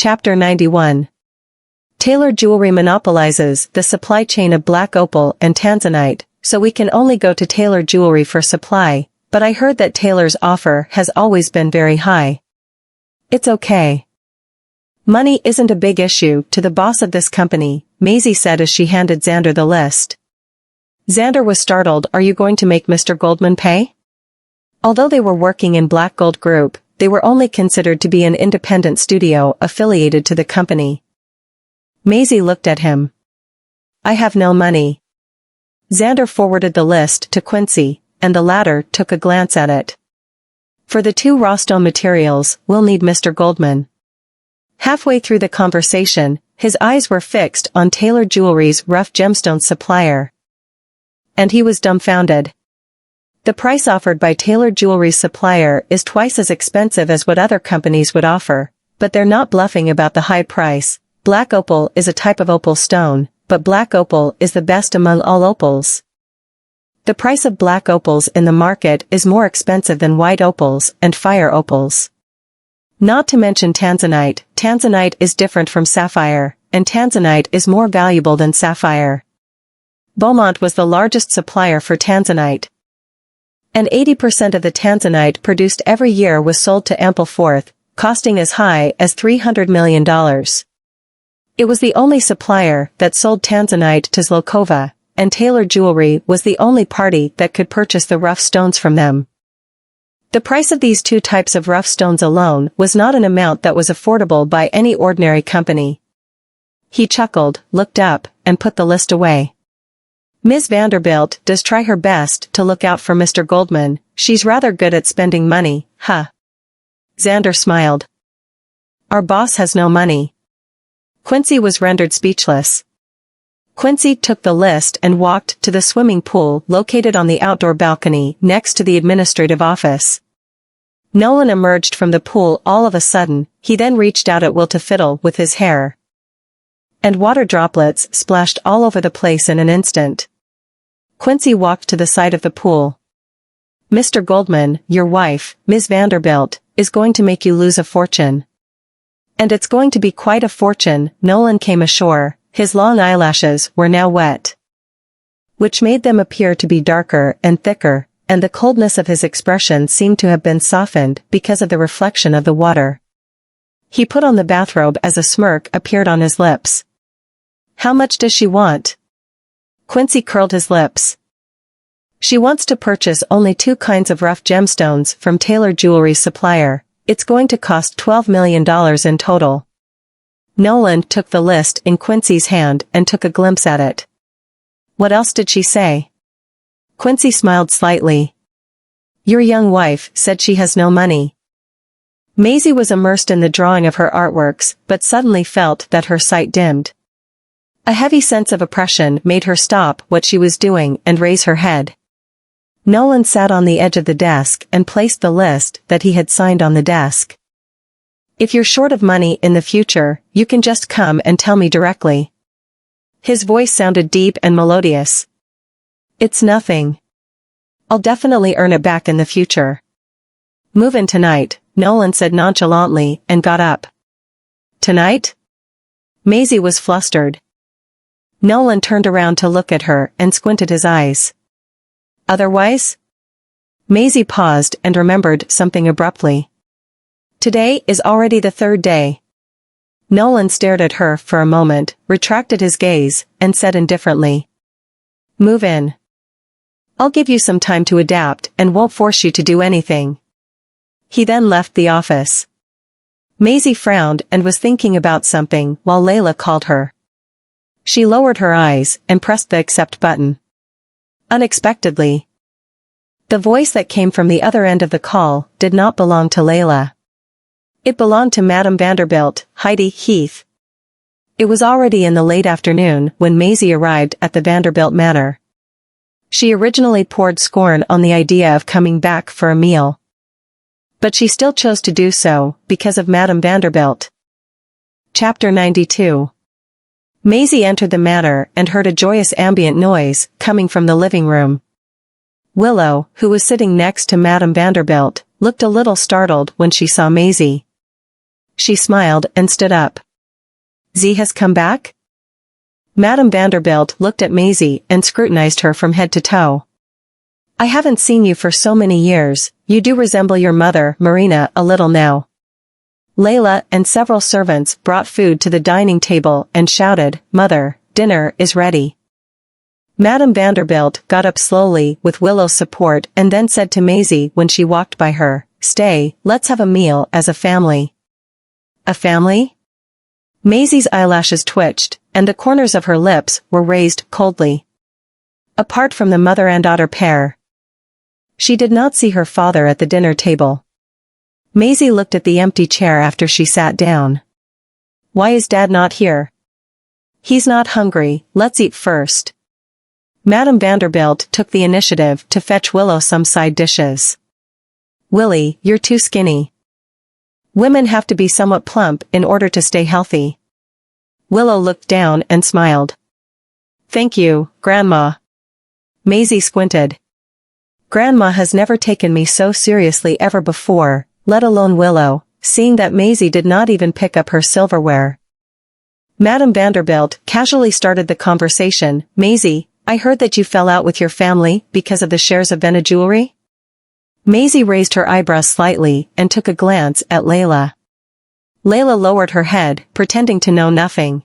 Chapter 91. Taylor Jewelry monopolizes the supply chain of black opal and tanzanite, so we can only go to Taylor Jewelry for supply, but I heard that Taylor's offer has always been very high. It's okay. Money isn't a big issue to the boss of this company, Maisie said as she handed Xander the list. Xander was startled. Are you going to make Mr. Goldman pay? Although they were working in Black Gold Group, they were only considered to be an independent studio affiliated to the company. Maisie looked at him. I have no money. Xander forwarded the list to Quincy, and the latter took a glance at it. For the 2 raw stone materials, we'll need Mr. Goldman. Halfway through the conversation, his eyes were fixed on Taylor Jewelry's rough gemstone supplier. And he was dumbfounded. The price offered by Taylor Jewelry's supplier is twice as expensive as what other companies would offer, but they're not bluffing about the high price. Black opal is a type of opal stone, but black opal is the best among all opals. The price of black opals in the market is more expensive than white opals and fire opals. Not to mention tanzanite. Tanzanite is different from sapphire, and tanzanite is more valuable than sapphire. Beaumont was the largest supplier for tanzanite. And 80% of the tanzanite produced every year was sold to Ampleforth, costing as high as $300 million. It was the only supplier that sold tanzanite to Zlokova, and Taylor Jewelry was the only party that could purchase the rough stones from them. The price of these 2 types of rough stones alone was not an amount that was affordable by any ordinary company. He chuckled, looked up, and put the list away. Ms. Vanderbilt does try her best to look out for Mr. Goldman. She's rather good at spending money, huh? Xander smiled. Our boss has no money. Quincy was rendered speechless. Quincy took the list and walked to the swimming pool located on the outdoor balcony next to the administrative office. Nolan emerged from the pool all of a sudden. He then reached out at will to fiddle with his hair. And water droplets splashed all over the place in an instant. Quincy walked to the side of the pool. Mr. Goldman, your wife, Ms. Vanderbilt, is going to make you lose a fortune. And it's going to be quite a fortune. Nolan came ashore. His long eyelashes were now wet, which made them appear to be darker and thicker, and the coldness of his expression seemed to have been softened because of the reflection of the water. He put on the bathrobe as a smirk appeared on his lips. How much does she want? Quincy curled his lips. She wants to purchase only 2 kinds of rough gemstones from Taylor Jewelry's supplier. It's going to cost $12 million in total. Nolan took the list in Quincy's hand and took a glimpse at it. What else did she say? Quincy smiled slightly. Your young wife said she has no money. Maisie was immersed in the drawing of her artworks, but suddenly felt that her sight dimmed. A heavy sense of oppression made her stop what she was doing and raise her head. Nolan sat on the edge of the desk and placed the list that he had signed on the desk. If you're short of money in the future, you can just come and tell me directly. His voice sounded deep and melodious. It's nothing. I'll definitely earn it back in the future. Move in tonight, Nolan said nonchalantly and got up. Tonight? Maisie was flustered. Nolan turned around to look at her and squinted his eyes. Otherwise? Maisie paused and remembered something abruptly. Today is already the 3rd day. Nolan stared at her for a moment, retracted his gaze, and said indifferently. Move in. I'll give you some time to adapt and won't force you to do anything. He then left the office. Maisie frowned and was thinking about something while Layla called her. She lowered her eyes and pressed the accept button. Unexpectedly, the voice that came from the other end of the call did not belong to Layla. It belonged to Madame Vanderbilt, Heidi Heath. It was already in the late afternoon when Maisie arrived at the Vanderbilt manor. She originally poured scorn on the idea of coming back for a meal. But she still chose to do so because of Madame Vanderbilt. Chapter 92. Maisie entered the manor and heard a joyous ambient noise coming from the living room. Willow, who was sitting next to Madame Vanderbilt, looked a little startled when she saw Maisie. She smiled and stood up. Z has come back? Madame Vanderbilt looked at Maisie and scrutinized her from head to toe. I haven't seen you for so many years, you do resemble your mother, Marina, a little now. Layla and several servants brought food to the dining table and shouted, Mother, dinner is ready. Madame Vanderbilt got up slowly with Willow's support and then said to Maisie when she walked by her, Stay, let's have a meal as a family. A family? Maisie's eyelashes twitched, and the corners of her lips were raised coldly. Apart from the mother and daughter pair. She did not see her father at the dinner table. Maisie looked at the empty chair after she sat down. Why is Dad not here? He's not hungry, let's eat first. Madame Vanderbilt took the initiative to fetch Willow some side dishes. Willie, you're too skinny. Women have to be somewhat plump in order to stay healthy. Willow looked down and smiled. Thank you, Grandma. Maisie squinted. Grandma has never taken me so seriously ever before, let alone Willow, seeing that Maisie did not even pick up her silverware. Madame Vanderbilt casually started the conversation. Maisie, I heard that you fell out with your family because of the shares of Vena jewelry? Maisie raised her eyebrows slightly and took a glance at Layla. Layla lowered her head, pretending to know nothing.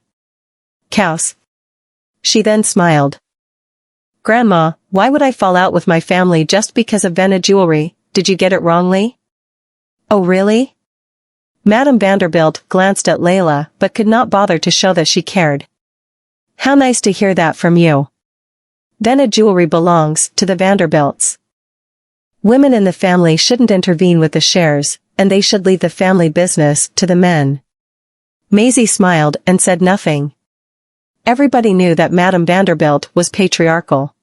Cows. She then smiled. Grandma, why would I fall out with my family just because of Vena jewelry? Did you get it wrongly? Oh really? Madame Vanderbilt glanced at Layla but could not bother to show that she cared. How nice to hear that from you. Vena jewelry belongs to the Vanderbilts. Women in the family shouldn't intervene with the shares, and they should leave the family business to the men. Maisie smiled and said nothing. Everybody knew that Madame Vanderbilt was patriarchal.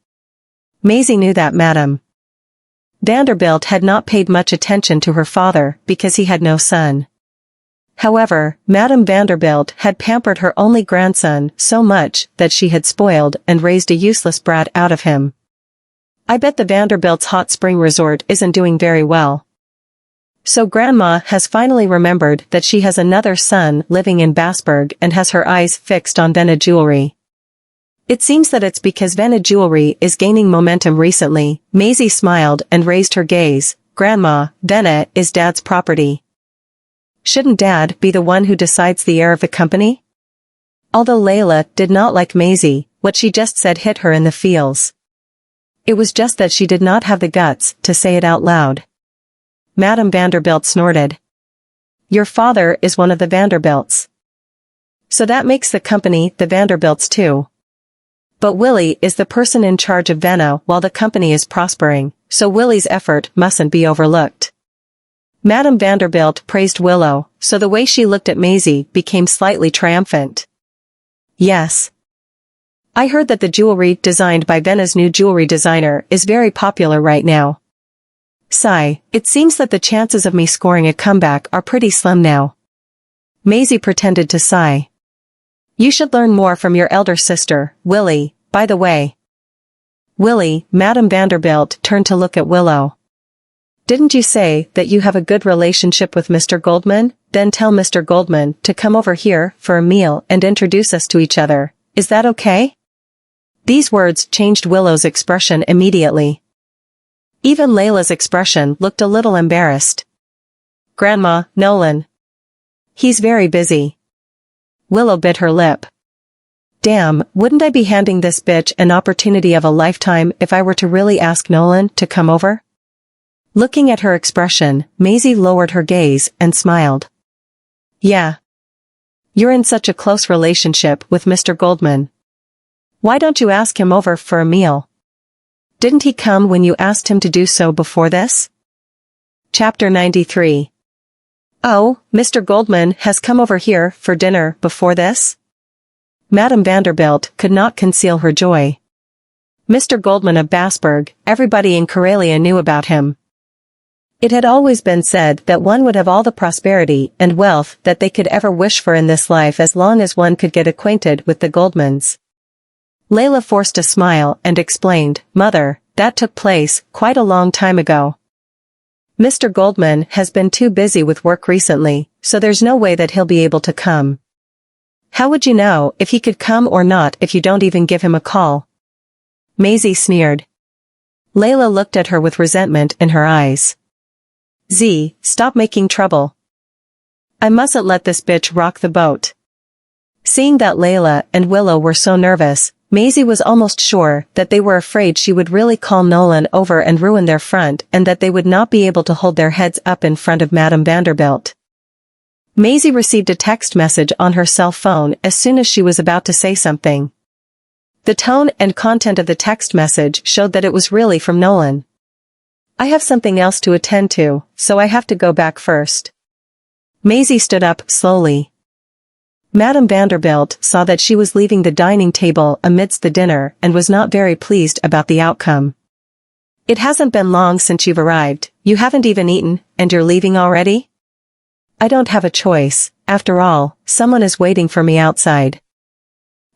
Maisie knew that Madame Vanderbilt had not paid much attention to her father because he had no son. However, Madame Vanderbilt had pampered her only grandson so much that she had spoiled and raised a useless brat out of him. I bet the Vanderbilt's hot spring resort isn't doing very well. So Grandma has finally remembered that she has another son living in Bassburg and has her eyes fixed on Vena jewelry. It seems that it's because Vena jewelry is gaining momentum recently. Maisie smiled and raised her gaze. Grandma, Vena is Dad's property. Shouldn't Dad be the one who decides the heir of the company? Although Layla did not like Maisie, what she just said hit her in the feels. It was just that she did not have the guts to say it out loud. Madame Vanderbilt snorted. Your father is one of the Vanderbilts. So that makes the company the Vanderbilts too. But Willie is the person in charge of Vena while the company is prospering, so Willie's effort mustn't be overlooked. Madame Vanderbilt praised Willow, so the way she looked at Maisie became slightly triumphant. Yes. I heard that the jewelry designed by Vena's new jewelry designer is very popular right now. Sigh, it seems that the chances of me scoring a comeback are pretty slim now. Maisie pretended to sigh. You should learn more from your elder sister, Willie, by the way. Willie, Madame Vanderbilt turned to look at Willow. Didn't you say that you have a good relationship with Mr. Goldman? Then tell Mr. Goldman to come over here for a meal and introduce us to each other. Is that okay? These words changed Willow's expression immediately. Even Layla's expression looked a little embarrassed. Grandma, Nolan. He's very busy. Willow bit her lip. Damn, wouldn't I be handing this bitch an opportunity of a lifetime if I were to really ask Nolan to come over? Looking at her expression, Maisie lowered her gaze and smiled. Yeah. You're in such a close relationship with Mr. Goldman. Why don't you ask him over for a meal? Didn't he come when you asked him to do so before this? Chapter 93. Oh, Mr. Goldman has come over here for dinner before this? Madame Vanderbilt could not conceal her joy. Mr. Goldman of Bassburg, everybody in Karelia knew about him. It had always been said that one would have all the prosperity and wealth that they could ever wish for in this life as long as one could get acquainted with the Goldmans. Layla forced a smile and explained, Mother, that took place quite a long time ago. Mr. Goldman has been too busy with work recently, so there's no way that he'll be able to come. How would you know if he could come or not if you don't even give him a call? Maisie sneered. Layla looked at her with resentment in her eyes. Z, stop making trouble. I mustn't let this bitch rock the boat. Seeing that Layla and Willow were so nervous, Maisie was almost sure that they were afraid she would really call Nolan over and ruin their front and that they would not be able to hold their heads up in front of Madame Vanderbilt. Maisie received a text message on her cell phone as soon as she was about to say something. The tone and content of the text message showed that it was really from Nolan. I have something else to attend to, so I have to go back first. Maisie stood up slowly. Madame Vanderbilt saw that she was leaving the dining table amidst the dinner and was not very pleased about the outcome. It hasn't been long since you've arrived, you haven't even eaten, and you're leaving already? I don't have a choice, after all, someone is waiting for me outside.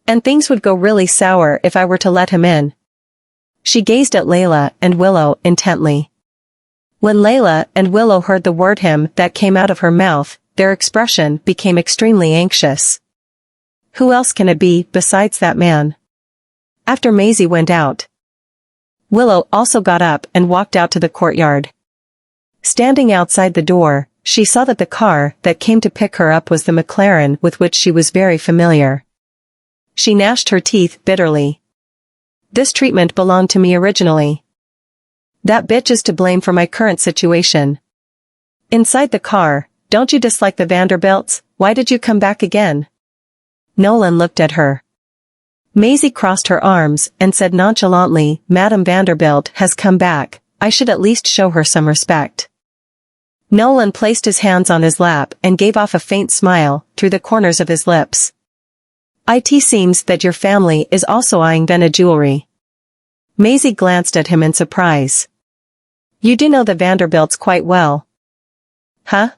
And things would go really sour if I were to let him in. She gazed at Layla and Willow intently. When Layla and Willow heard the word him that came out of her mouth, their expression became extremely anxious. Who else can it be besides that man? After Maisie went out, Willow also got up and walked out to the courtyard. Standing outside the door, she saw that the car that came to pick her up was the McLaren with which she was very familiar. She gnashed her teeth bitterly. This treatment belonged to me originally. That bitch is to blame for my current situation. Inside the car, don't you dislike the Vanderbilts? Why did you come back again? Nolan looked at her. Maisie crossed her arms and said nonchalantly, Madame Vanderbilt has come back, I should at least show her some respect. Nolan placed his hands on his lap and gave off a faint smile through the corners of his lips. It seems that your family is also eyeing Vanna jewelry. Maisie glanced at him in surprise. You do know the Vanderbilts quite well. Huh?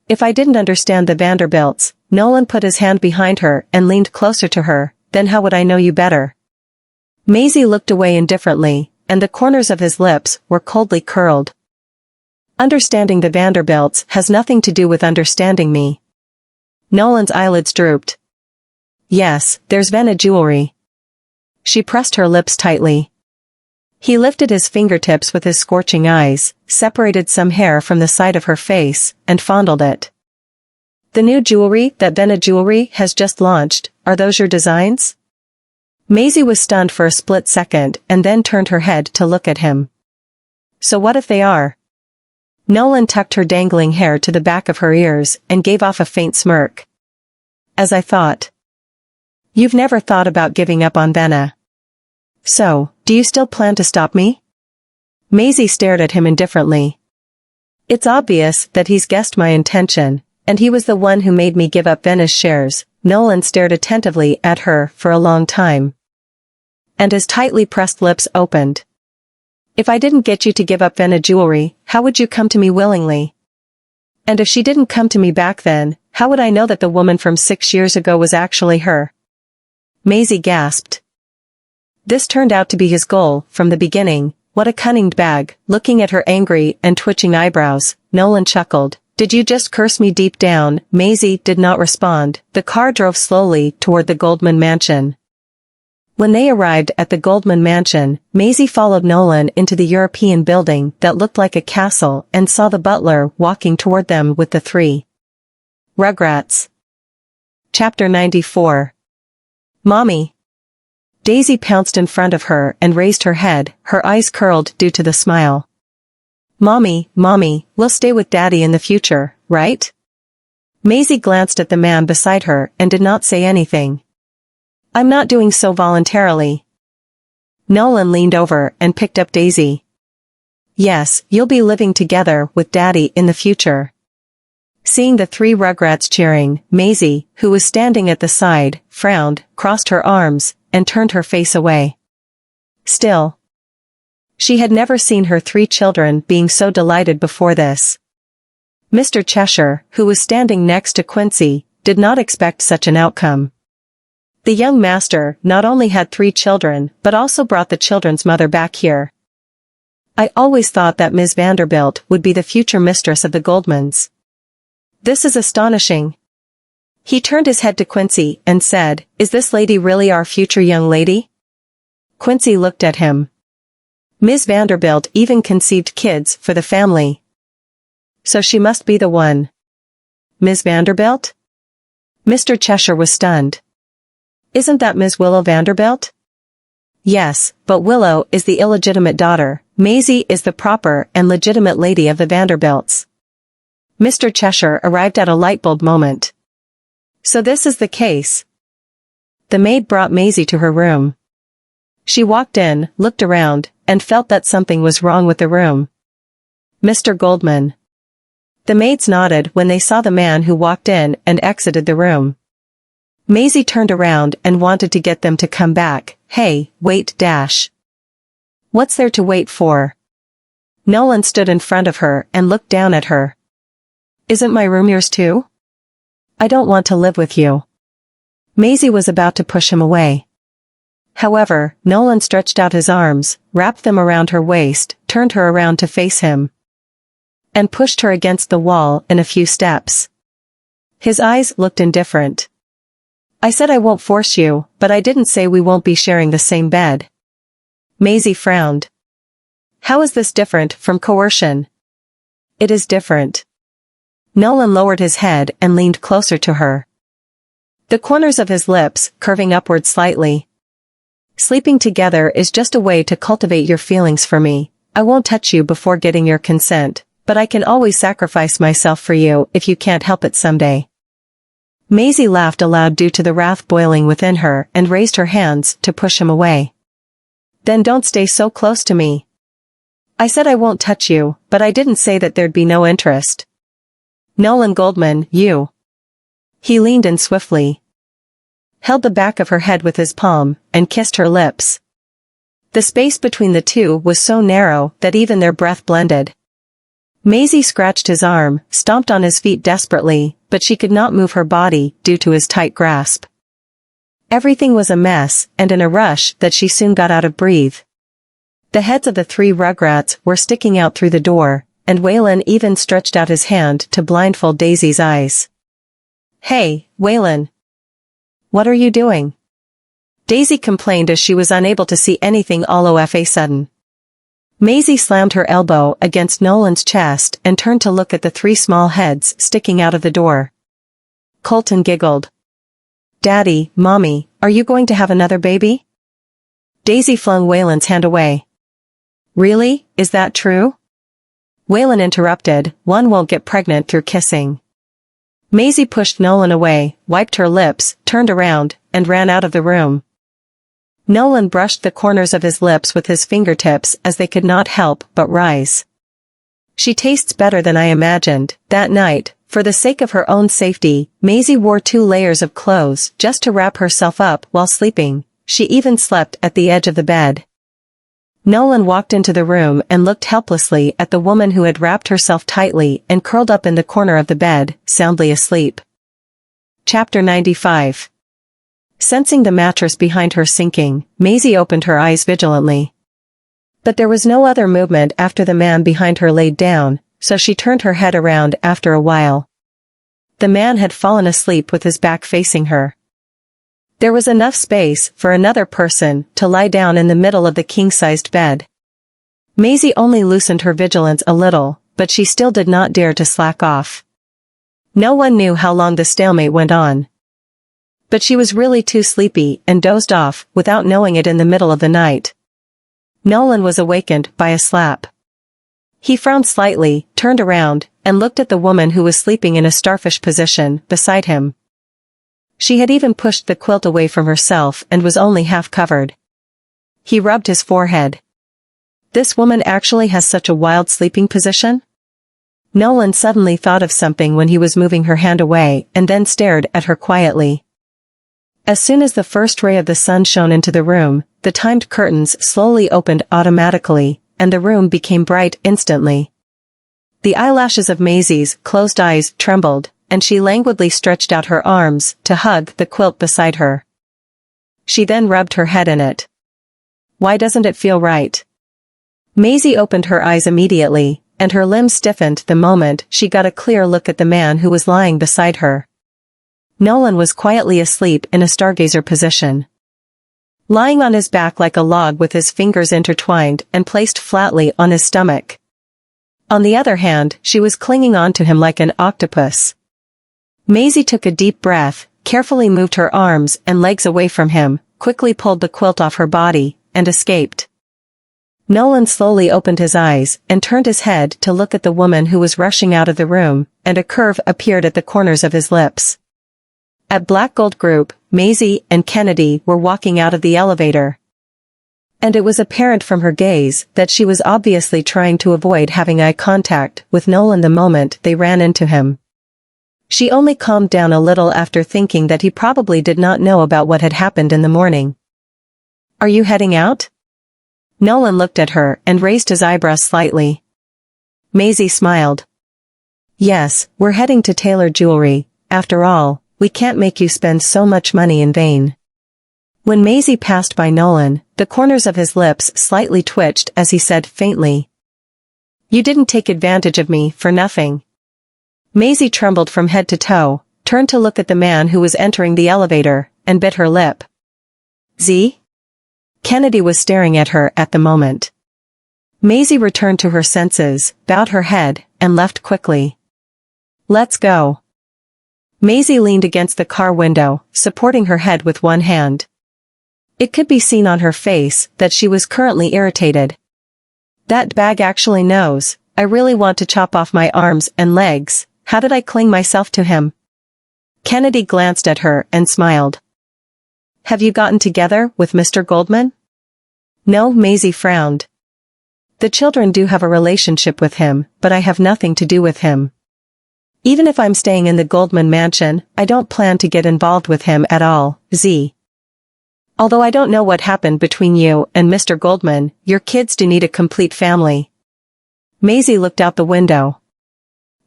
If I didn't understand the Vanderbilts, Nolan put his hand behind her and leaned closer to her, then how would I know you better? Maisie looked away indifferently, and the corners of his lips were coldly curled. Understanding the Vanderbilts has nothing to do with understanding me. Nolan's eyelids drooped. Yes, there's Vanna jewelry. She pressed her lips tightly. He lifted his fingertips with his scorching eyes, separated some hair from the side of her face, and fondled it. The new jewelry that Vanna Jewelry has just launched, are those your designs? Maisie was stunned for a split second and then turned her head to look at him. So what if they are? Nolan tucked her dangling hair to the back of her ears and gave off a faint smirk. As I thought. You've never thought about giving up on Vanna. So, do you still plan to stop me? Maisie stared at him indifferently. It's obvious that he's guessed my intention, and he was the one who made me give up Vanna's shares. Nolan stared attentively at her for a long time. And his tightly pressed lips opened. If I didn't get you to give up Vanna jewelry, how would you come to me willingly? And if she didn't come to me back then, how would I know that the woman from 6 years ago was actually her? Maisie gasped. This turned out to be his goal from the beginning. What a cunning bag. Looking at her angry and twitching eyebrows, Nolan chuckled. Did you just curse me deep down? Maisie did not respond. The car drove slowly toward the Goldman mansion. When they arrived at the Goldman mansion, Maisie followed Nolan into the European building that looked like a castle and saw the butler walking toward them with the 3 Rugrats. Chapter 94. Mommy. Daisy pounced in front of her and raised her head, her eyes curled due to the smile. Mommy, we'll stay with Daddy in the future, right? Maisie glanced at the man beside her and did not say anything. I'm not doing so voluntarily. Nolan leaned over and picked up Daisy. Yes, you'll be living together with Daddy in the future. Seeing the 3 Rugrats cheering, Maisie, who was standing at the side, frowned, crossed her arms, and turned her face away. Still, she had never seen her 3 children being so delighted before this. Mr. Cheshire, who was standing next to Quincy, did not expect such an outcome. The young master not only had 3 children but also brought the children's mother back here. I always thought that Ms. Vanderbilt would be the future mistress of the Goldmans. This is astonishing. He turned his head to Quincy and said, "Is this lady really our future young lady?" Quincy looked at him. Ms. Vanderbilt even conceived kids for the family. So she must be the one. Ms. Vanderbilt? Mr. Cheshire was stunned. Isn't that Ms. Willow Vanderbilt? Yes, but Willow is the illegitimate daughter. Maisie is the proper and legitimate lady of the Vanderbilts. Mr. Cheshire arrived at a lightbulb moment. So this is the case. The maid brought Maisie to her room. She walked in, looked around, and felt that something was wrong with the room. Mr. Goldman. The maids nodded when they saw the man who walked in and exited the room. Maisie turned around and wanted to get them to come back. Hey, wait dash. What's there to wait for? Nolan stood in front of her and looked down at her. Isn't my room yours too? I don't want to live with you. Maisie was about to push him away. However, Nolan stretched out his arms, wrapped them around her waist, turned her around to face him, and pushed her against the wall in a few steps. His eyes looked indifferent. I said I won't force you, but I didn't say we won't be sharing the same bed. Maisie frowned. How is this different from coercion? It is different. Nolan lowered his head and leaned closer to her. The corners of his lips curving upward slightly. Sleeping together is just a way to cultivate your feelings for me. I won't touch you before getting your consent, but I can always sacrifice myself for you if you can't help it someday. Maisie laughed aloud due to the wrath boiling within her and raised her hands to push him away. Then don't stay so close to me. I said I won't touch you, but I didn't say that there'd be no interest. Nolan Goldman, you. He leaned in swiftly, held the back of her head with his palm, and kissed her lips. The space between the two was so narrow that even their breath blended. Maisie scratched his arm, stomped on his feet desperately, but she could not move her body due to his tight grasp. Everything was a mess, and in a rush that she soon got out of breath. The heads of the three Rugrats were sticking out through the door, and Waylon even stretched out his hand to blindfold Daisy's eyes. Hey, Waylon. What are you doing? Daisy complained as she was unable to see anything all of a sudden. Maisie slammed her elbow against Nolan's chest and turned to look at the three small heads sticking out of the door. Colton giggled. Daddy, Mommy, are you going to have another baby? Daisy flung Waylon's hand away. Really? Is that true? Waylon interrupted, one won't get pregnant through kissing. Maisie pushed Nolan away, wiped her lips, turned around, and ran out of the room. Nolan brushed the corners of his lips with his fingertips as they could not help but rise. She tastes better than I imagined. That night, for the sake of her own safety, Maisie wore 2 layers of clothes just to wrap herself up while sleeping. She even slept at the edge of the bed. Nolan walked into the room and looked helplessly at the woman who had wrapped herself tightly and curled up in the corner of the bed, soundly asleep. Chapter 95. Sensing the mattress behind her sinking, Maisie opened her eyes vigilantly. But there was no other movement after the man behind her laid down, so she turned her head around after a while. The man had fallen asleep with his back facing her. There was enough space for another person to lie down in the middle of the king-sized bed. Maisie only loosened her vigilance a little, but she still did not dare to slack off. No one knew how long the stalemate went on. But she was really too sleepy and dozed off without knowing it in the middle of the night. Nolan was awakened by a slap. He frowned slightly, turned around, and looked at the woman who was sleeping in a starfish position beside him. She had even pushed the quilt away from herself and was only half covered. He rubbed his forehead. This woman actually has such a wild sleeping position? Nolan suddenly thought of something when he was moving her hand away and then stared at her quietly. As soon as the first ray of the sun shone into the room, the timed curtains slowly opened automatically, and the room became bright instantly. The eyelashes of Maisie's closed eyes trembled, and she languidly stretched out her arms to hug the quilt beside her. She then rubbed her head in it. Why doesn't it feel right? Maisie opened her eyes immediately, and her limbs stiffened the moment she got a clear look at the man who was lying beside her. Nolan was quietly asleep in a stargazer position. Lying on his back like a log with his fingers intertwined and placed flatly on his stomach. On the other hand, she was clinging on to him like an octopus. Maisie took a deep breath, carefully moved her arms and legs away from him, quickly pulled the quilt off her body, and escaped. Nolan slowly opened his eyes and turned his head to look at the woman who was rushing out of the room, and a curve appeared at the corners of his lips. At Black Gold Group, Maisie and Kennedy were walking out of the elevator. And it was apparent from her gaze that she was obviously trying to avoid having eye contact with Nolan the moment they ran into him. She only calmed down a little after thinking that he probably did not know about what had happened in the morning. "Are you heading out?" Nolan looked at her and raised his eyebrows slightly. Maisie smiled. "Yes, we're heading to Taylor Jewelry. After all, we can't make you spend so much money in vain." When Maisie passed by Nolan, the corners of his lips slightly twitched as he said faintly, "You didn't take advantage of me for nothing." Maisie trembled from head to toe, turned to look at the man who was entering the elevator, and bit her lip. "Z?" Kennedy was staring at her at the moment. Maisie returned to her senses, bowed her head, and left quickly. "Let's go." Maisie leaned against the car window, supporting her head with one hand. It could be seen on her face that she was currently irritated. "That bag actually knows. I really want to chop off my arms and legs. How did I cling myself to him?" Kennedy glanced at her and smiled. "Have you gotten together with Mr. Goldman?" "No," Maisie frowned. "The children do have a relationship with him, but I have nothing to do with him. Even if I'm staying in the Goldman mansion, I don't plan to get involved with him at all, Z. Although I don't know what happened between you and Mr. Goldman, your kids do need a complete family." Maisie looked out the window.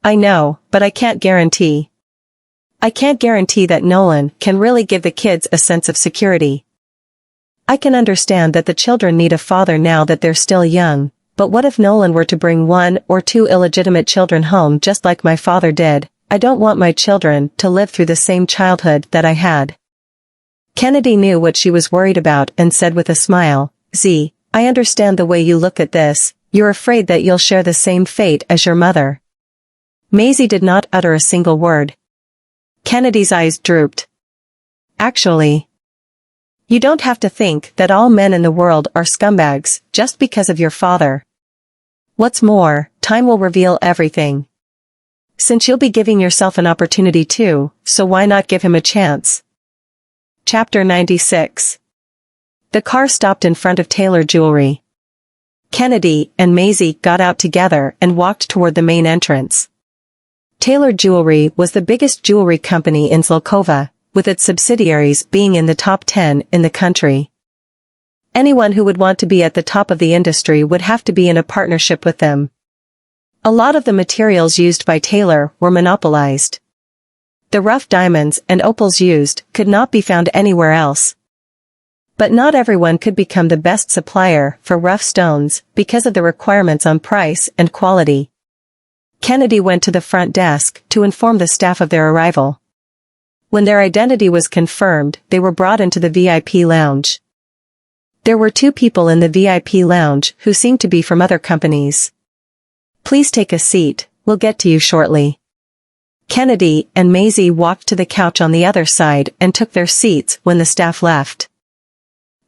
"I know, but I can't guarantee. I can't guarantee that Nolan can really give the kids a sense of security. I can understand that the children need a father now that they're still young, but what if Nolan were to bring 1 or 2 illegitimate children home just like my father did? I don't want my children to live through the same childhood that I had." Kennedy knew what she was worried about and said with a smile, "Z, I understand the way you look at this. You're afraid that you'll share the same fate as your mother." Maisie did not utter a single word. Kennedy's eyes drooped. "Actually, you don't have to think that all men in the world are scumbags just because of your father. What's more, time will reveal everything. Since you'll be giving yourself an opportunity too, so why not give him a chance?" Chapter 96. The car stopped in front of Taylor Jewelry. Kennedy and Maisie got out together and walked toward the main entrance. Taylor Jewelry was the biggest jewelry company in Zlokova, with its subsidiaries being in the top 10 in the country. Anyone who would want to be at the top of the industry would have to be in a partnership with them. A lot of the materials used by Taylor were monopolized. The rough diamonds and opals used could not be found anywhere else. But not everyone could become the best supplier for rough stones because of the requirements on price and quality. Kennedy went to the front desk to inform the staff of their arrival. When their identity was confirmed, they were brought into the VIP lounge. There were 2 people in the VIP lounge who seemed to be from other companies. "Please take a seat, we'll get to you shortly." Kennedy and Maisie walked to the couch on the other side and took their seats when the staff left.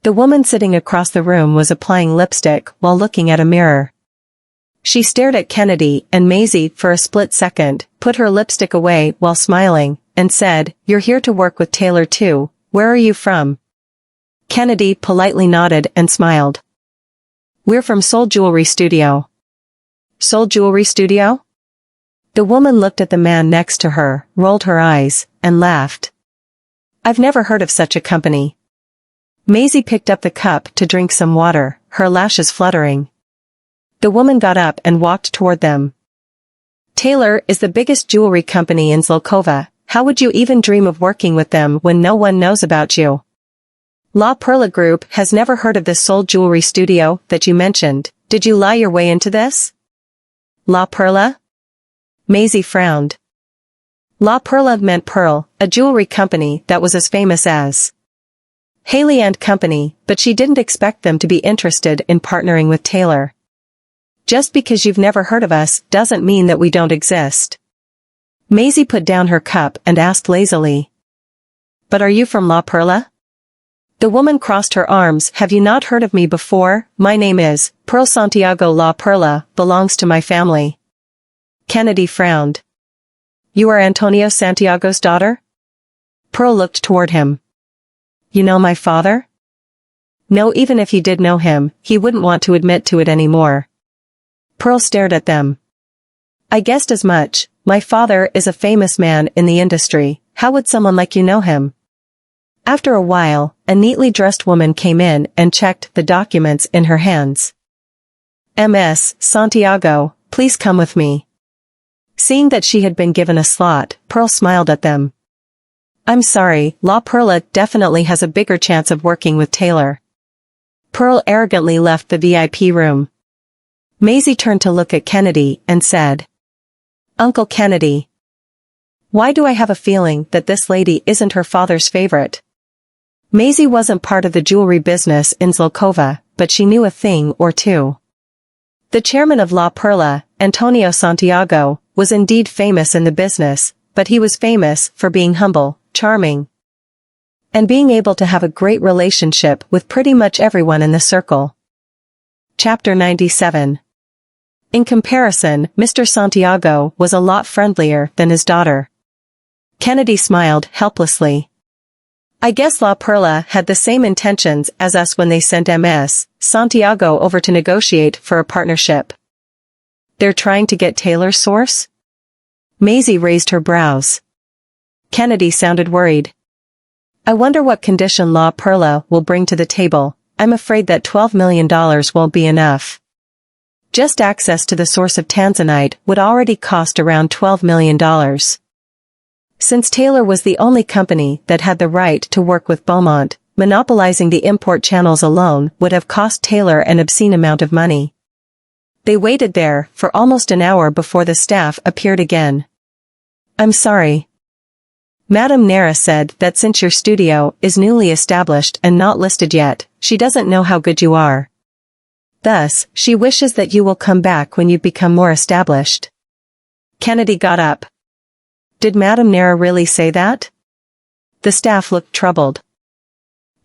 The woman sitting across the room was applying lipstick while looking at a mirror. She stared at Kennedy and Maisie for a split second, put her lipstick away while smiling, and said, "You're here to work with Taylor too. Where are you from?" Kennedy politely nodded and smiled. "We're from Soul Jewelry Studio." "Soul Jewelry Studio?" The woman looked at the man next to her, rolled her eyes, and laughed. "I've never heard of such a company." Maisie picked up the cup to drink some water, her lashes fluttering. The woman got up and walked toward them. "Taylor is the biggest jewelry company in Zlokova. How would you even dream of working with them when no one knows about you?" La Perla Group has never heard of this soul jewelry studio that you mentioned. Did you lie your way into this? La Perla? Maisie frowned. La Perla meant Pearl, a jewelry company that was as famous as Haley and Company, but she didn't expect them to be interested in partnering with Taylor. Just because you've never heard of us doesn't mean that we don't exist. Maisie put down her cup and asked lazily. But are you from La Perla? The woman crossed her arms. Have you not heard of me before? My name is Pearl Santiago. La Perla belongs to my family. Kennedy frowned. You are Antonio Santiago's daughter? Pearl looked toward him. You know my father? No, even if you did know him, he wouldn't want to admit to it anymore. Pearl stared at them. I guessed as much. My father is a famous man in the industry. How would someone like you know him? After a while, a neatly dressed woman came in and checked the documents in her hands. Ms. Santiago, please come with me. Seeing that she had been given a slot, Pearl smiled at them. I'm sorry, La Perla definitely has a bigger chance of working with Taylor. Pearl arrogantly left the VIP room. Maisie turned to look at Kennedy and said, Uncle Kennedy. Why do I have a feeling that this lady isn't her father's favorite? Maisie wasn't part of the jewelry business in Zlokova, but she knew a thing or two. The chairman of La Perla, Antonio Santiago, was indeed famous in the business, but he was famous for being humble, charming, and being able to have a great relationship with pretty much everyone in the circle. Chapter 97. In comparison, Mr. Santiago was a lot friendlier than his daughter. Kennedy smiled helplessly. I guess La Perla had the same intentions as us when they sent Ms. Santiago over to negotiate for a partnership. They're trying to get Taylor's source? Maisie raised her brows. Kennedy sounded worried. I wonder what condition La Perla will bring to the table. I'm afraid that $12 million won't be enough. Just access to the source of tanzanite would already cost around $12 million. Since Taylor was the only company that had the right to work with Beaumont, monopolizing the import channels alone would have cost Taylor an obscene amount of money. They waited there for almost an hour before the staff appeared again. I'm sorry. Madame Nera said that since your studio is newly established and not listed yet, she doesn't know how good you are. Thus, she wishes that you will come back when you've become more established. Kennedy got up. Did Madame Nera really say that? The staff looked troubled.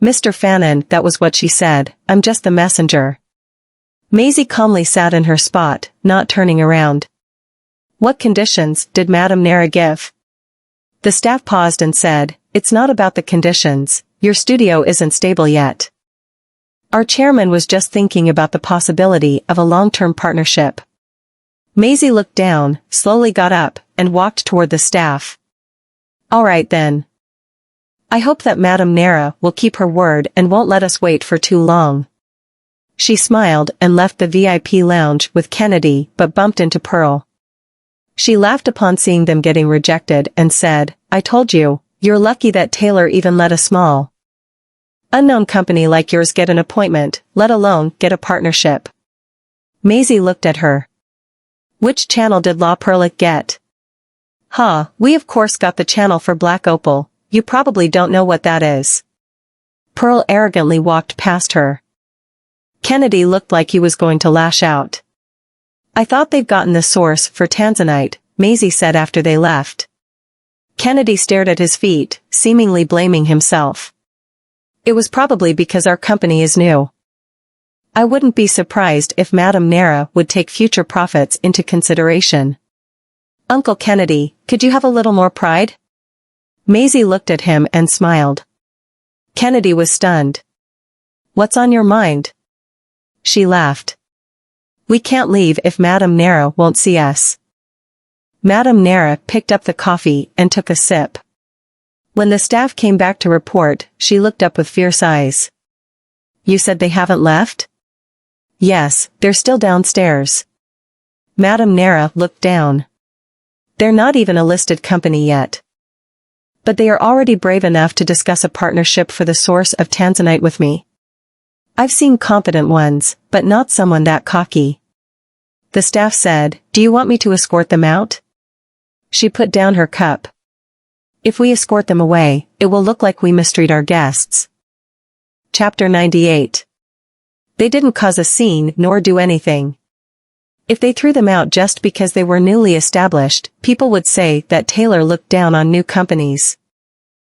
Mr. Fannin, that was what she said. I'm just the messenger. Maisie calmly sat in her spot, not turning around. What conditions did Madame Nera give? The staff paused and said, It's not about the conditions. Your studio isn't stable yet. Our chairman was just thinking about the possibility of a long-term partnership. Maisie looked down, slowly got up, and walked toward the staff. All right then. I hope that Madame Nera will keep her word and won't let us wait for too long. She smiled and left the VIP lounge with Kennedy but bumped into Pearl. She laughed upon seeing them getting rejected and said, I told you, you're lucky that Taylor even let a small unknown company like yours get an appointment, let alone get a partnership. Maisie looked at her. Which channel did La Perla get? We of course got the channel for Black Opal. You probably don't know what that is. Pearl arrogantly walked past her. Kennedy looked like he was going to lash out. I thought they've gotten the source for tanzanite, Maisie said after they left. Kennedy stared at his feet, seemingly blaming himself. It was probably because our company is new. I wouldn't be surprised if Madame Nera would take future profits into consideration. Uncle Kennedy, could you have a little more pride? Maisie looked at him and smiled. Kennedy was stunned. What's on your mind? She laughed. We can't leave if Madame Nera won't see us. Madame Nera picked up the coffee and took a sip. When the staff came back to report, she looked up with fierce eyes. You said they haven't left? Yes, they're still downstairs. Madame Nera looked down. They're not even a listed company yet. But they are already brave enough to discuss a partnership for the source of tanzanite with me. I've seen confident ones, but not someone that cocky. The staff said, "Do you want me to escort them out?" She put down her cup. "If we escort them away, it will look like we mistreat our guests." Chapter 98. They didn't cause a scene nor do anything. If they threw them out just because they were newly established, people would say that Taylor looked down on new companies.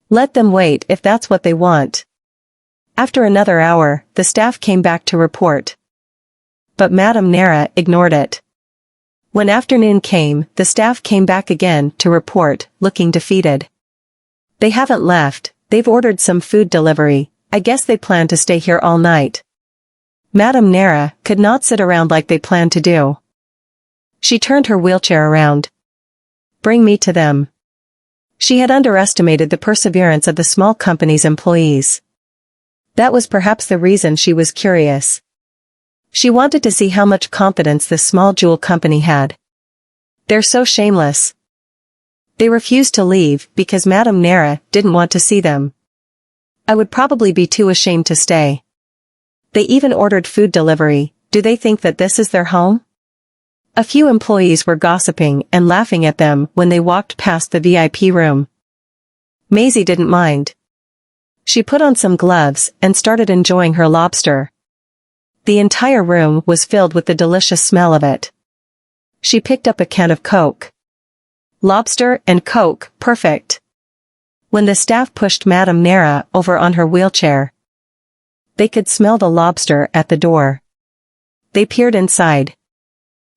Let them wait if that's what they want. After another hour, the staff came back to report. But Madame Nera ignored it. When afternoon came, the staff came back again to report, looking defeated. "They haven't left, they've ordered some food delivery, I guess they plan to stay here all night." Madame Nera could not sit around like they planned to do. She turned her wheelchair around. "Bring me to them." She had underestimated the perseverance of the small company's employees. That was perhaps the reason she was curious. She wanted to see how much confidence this small jewel company had. "They're so shameless." They refused to leave because Madame Nera didn't want to see them. "I would probably be too ashamed to stay." They even ordered food delivery. Do they think that this is their home? A few employees were gossiping and laughing at them when they walked past the VIP room. Maisie didn't mind. She put on some gloves and started enjoying her lobster. The entire room was filled with the delicious smell of it. She picked up a can of Coke. Lobster and Coke, perfect. When the staff pushed Madame Nera over on her wheelchair, they could smell the lobster at the door. They peered inside.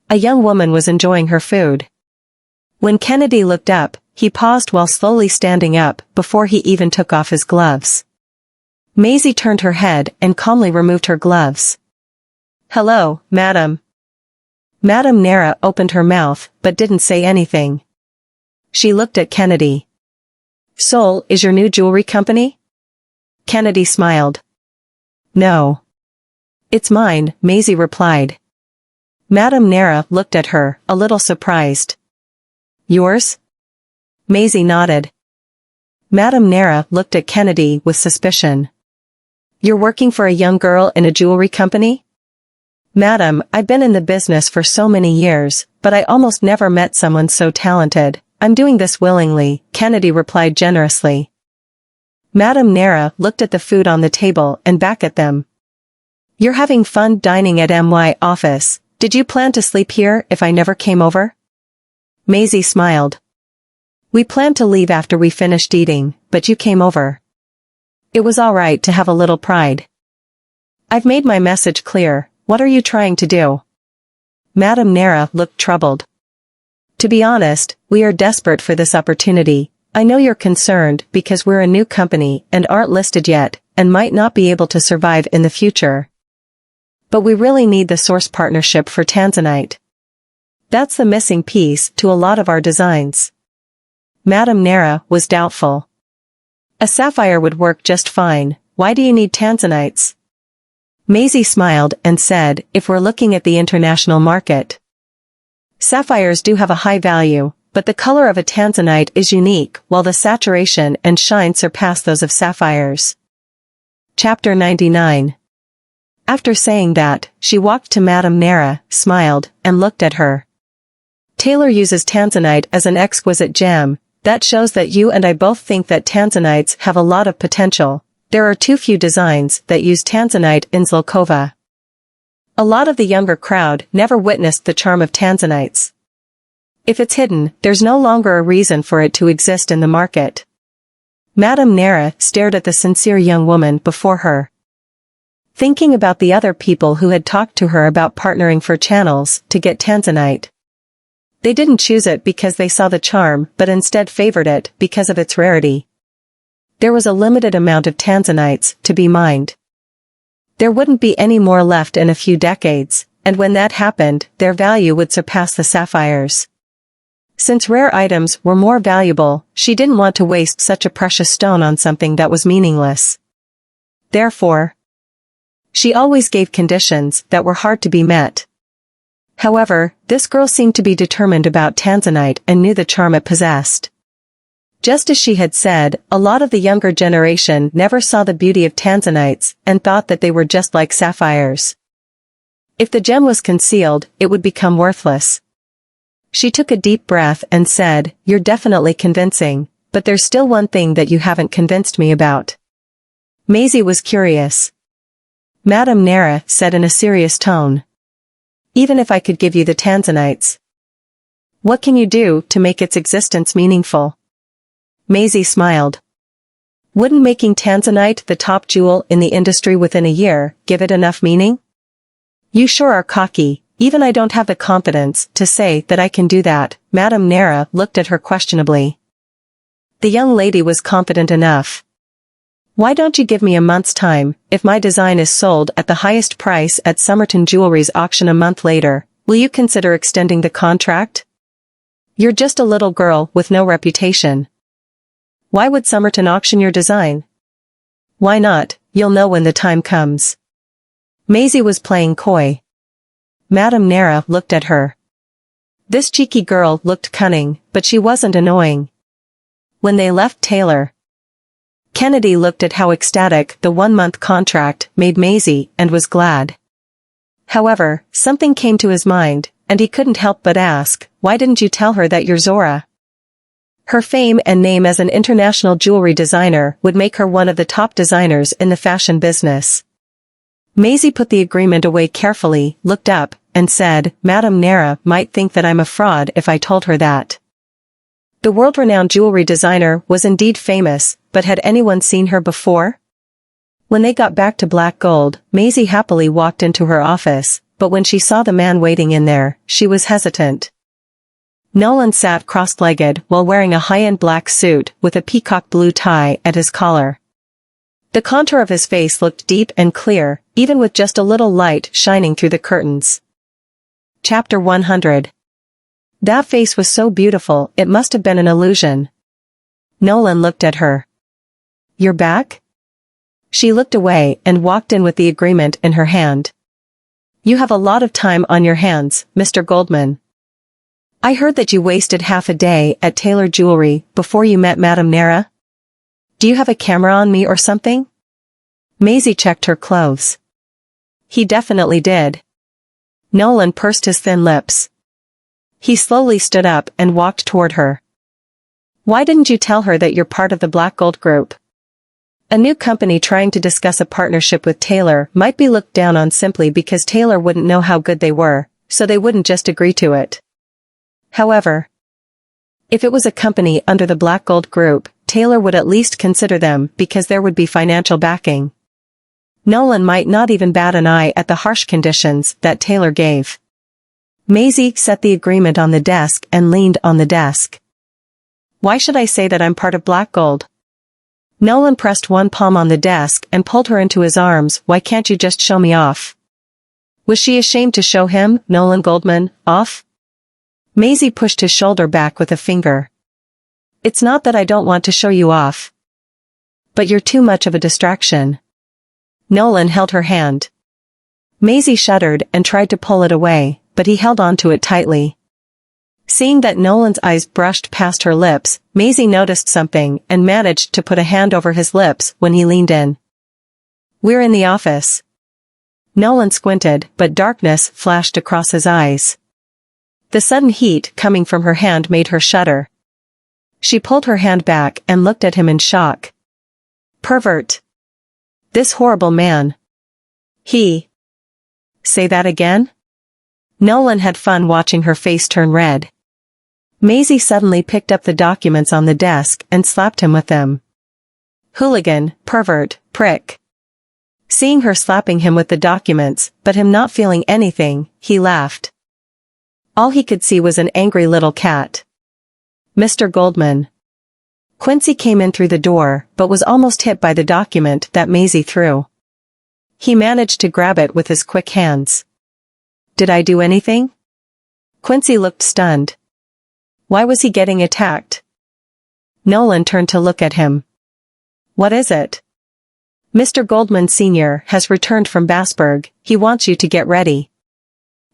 A young woman was enjoying her food. When Kennedy looked up, he paused while slowly standing up before he even took off his gloves. Maisie turned her head and calmly removed her gloves. "Hello, madam." Madame Nera opened her mouth but didn't say anything. She looked at Kennedy. "Sol is your new jewelry company?" Kennedy smiled. "No. It's mine," Maisie replied. Madame Nera looked at her, a little surprised. "Yours?" Maisie nodded. Madame Nera looked at Kennedy with suspicion. "You're working for a young girl in a jewelry company?" "Madam, I've been in the business for so many years, but I almost never met someone so talented. I'm doing this willingly," Kennedy replied generously. Madame Nera looked at the food on the table and back at them. "You're having fun dining at my office. Did you plan to sleep here if I never came over?" Maisie smiled. "We planned to leave after we finished eating, but you came over. It was all right to have a little pride." "I've made my message clear. What are you trying to do?" Madame Nera looked troubled. "To be honest, we are desperate for this opportunity. I know you're concerned because we're a new company and aren't listed yet, and might not be able to survive in the future. But we really need the source partnership for tanzanite. That's the missing piece to a lot of our designs." Madame Nera was doubtful. "A sapphire would work just fine. Why do you need tanzanites?" Maisie smiled and said, "If we're looking at the international market, sapphires do have a high value, but the color of a tanzanite is unique, while the saturation and shine surpass those of sapphires." Chapter 99. After saying that, she walked to Madame Nera, smiled, and looked at her. "Taylor uses tanzanite as an exquisite gem. That shows that you and I both think that tanzanites have a lot of potential. There are too few designs that use tanzanite in Zlokova. A lot of the younger crowd never witnessed the charm of tanzanites. If it's hidden, there's no longer a reason for it to exist in the market." Madame Nera stared at the sincere young woman before her, thinking about the other people who had talked to her about partnering for channels to get tanzanite. They didn't choose it because they saw the charm but instead favored it because of its rarity. There was a limited amount of tanzanites to be mined. There wouldn't be any more left in a few decades, and when that happened, their value would surpass the sapphires. Since rare items were more valuable, she didn't want to waste such a precious stone on something that was meaningless. Therefore, she always gave conditions that were hard to be met. However, this girl seemed to be determined about tanzanite and knew the charm it possessed. Just as she had said, a lot of the younger generation never saw the beauty of tanzanites and thought that they were just like sapphires. If the gem was concealed, it would become worthless. She took a deep breath and said, "You're definitely convincing, but there's still one thing that you haven't convinced me about." Maisie was curious. Madame Nera said in a serious tone. "Even if I could give you the tanzanites, what can you do to make its existence meaningful?" Maisie smiled. "Wouldn't making tanzanite the top jewel in the industry within a year give it enough meaning?" "You sure are cocky. Even I don't have the confidence to say that I can do that." Madame Nera looked at her questionably. The young lady was confident enough. "Why don't you give me a month's time? If my design is sold at the highest price at Somerton Jewelry's auction a month later, will you consider extending the contract? You're just a little girl with no reputation. Why would Somerton auction your design?" "Why not? You'll know when the time comes." Maisie was playing coy. Madame Nera looked at her. This cheeky girl looked cunning, but she wasn't annoying. When they left Taylor, Kennedy looked at how ecstatic the one-month contract made Maisie and was glad. However, something came to his mind, and he couldn't help but ask, "Why didn't you tell her that you're Zora?" Her fame and name as an international jewelry designer would make her one of the top designers in the fashion business. Maisie put the agreement away carefully, looked up, and said, "Madame Nera might think that I'm a fraud if I told her that." The world-renowned jewelry designer was indeed famous, but had anyone seen her before? When they got back to Black Gold, Maisie happily walked into her office, but when she saw the man waiting in there, she was hesitant. Nolan sat cross-legged while wearing a high-end black suit with a peacock blue tie at his collar. The contour of his face looked deep and clear, even with just a little light shining through the curtains. Chapter 100. That face was so beautiful, it must have been an illusion. Nolan looked at her. "You're back?" She looked away and walked in with the agreement in her hand. "You have a lot of time on your hands, Mr. Goldman. I heard that you wasted half a day at Taylor Jewelry before you met Madame Nera. Do you have a camera on me or something?" Maisie checked her clothes. He definitely did. Nolan pursed his thin lips. He slowly stood up and walked toward her. "Why didn't you tell her that you're part of the Black Gold Group? A new company trying to discuss a partnership with Taylor might be looked down on simply because Taylor wouldn't know how good they were, so they wouldn't just agree to it. However, if it was a company under the Black Gold Group, Taylor would at least consider them because there would be financial backing. Nolan might not even bat an eye at the harsh conditions that Taylor gave. Maisie set the agreement on the desk and leaned on the desk. "Why should I say that I'm part of Black Gold?" Nolan pressed one palm on the desk and pulled her into his arms. "Why can't you just show me off?" Was she ashamed to show him, Nolan Goldman, off? Maisie pushed his shoulder back with a finger. "It's not that I don't want to show you off. But you're too much of a distraction." Nolan held her hand. Maisie shuddered and tried to pull it away, but he held on to it tightly. Seeing that Nolan's eyes brushed past her lips, Maisie noticed something and managed to put a hand over his lips when he leaned in. "We're in the office." Nolan squinted, but darkness flashed across his eyes. The sudden heat coming from her hand made her shudder. She pulled her hand back and looked at him in shock. "Pervert. This horrible man. He." "Say that again?" Nolan had fun watching her face turn red. Maisie suddenly picked up the documents on the desk and slapped him with them. "Hooligan, pervert, prick." Seeing her slapping him with the documents, but him not feeling anything, he laughed. All he could see was an angry little cat. "Mr. Goldman." Quincy came in through the door, but was almost hit by the document that Maisie threw. He managed to grab it with his quick hands. "Did I do anything?" Quincy looked stunned. Why was he getting attacked? Nolan turned to look at him. "What is it?" "Mr. Goldman Sr. has returned from Bassburg. He wants you to get ready."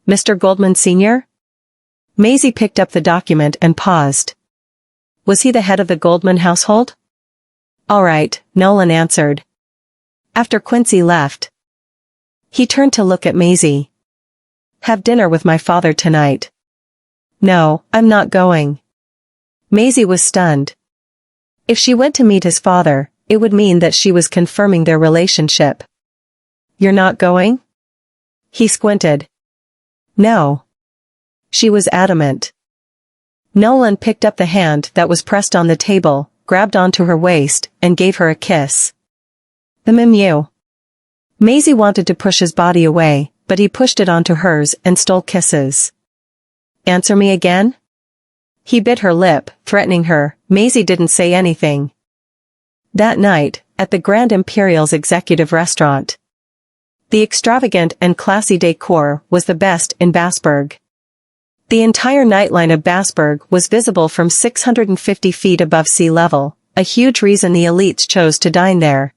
"Mr. Goldman Sr.?" Maisie picked up the document and paused. Was he the head of the Goldman household? All right, Nolan answered. After Quincy left, he turned to look at Maisie. Have dinner with my father tonight. No, I'm not going. Maisie was stunned. If she went to meet his father, it would mean that she was confirming their relationship. You're not going? He squinted. No. She was adamant. Nolan picked up the hand that was pressed on the table, grabbed onto her waist, and gave her a kiss. The Mimu. Maisie wanted to push his body away, but he pushed it onto hers and stole kisses. Answer me again? He bit her lip, threatening her. Maisie didn't say anything. That night, at the Grand Imperial's executive restaurant, the extravagant and classy decor was the best in Bassburg. The entire nightline of Bassburg was visible from 650 feet above sea level, a huge reason the elites chose to dine there.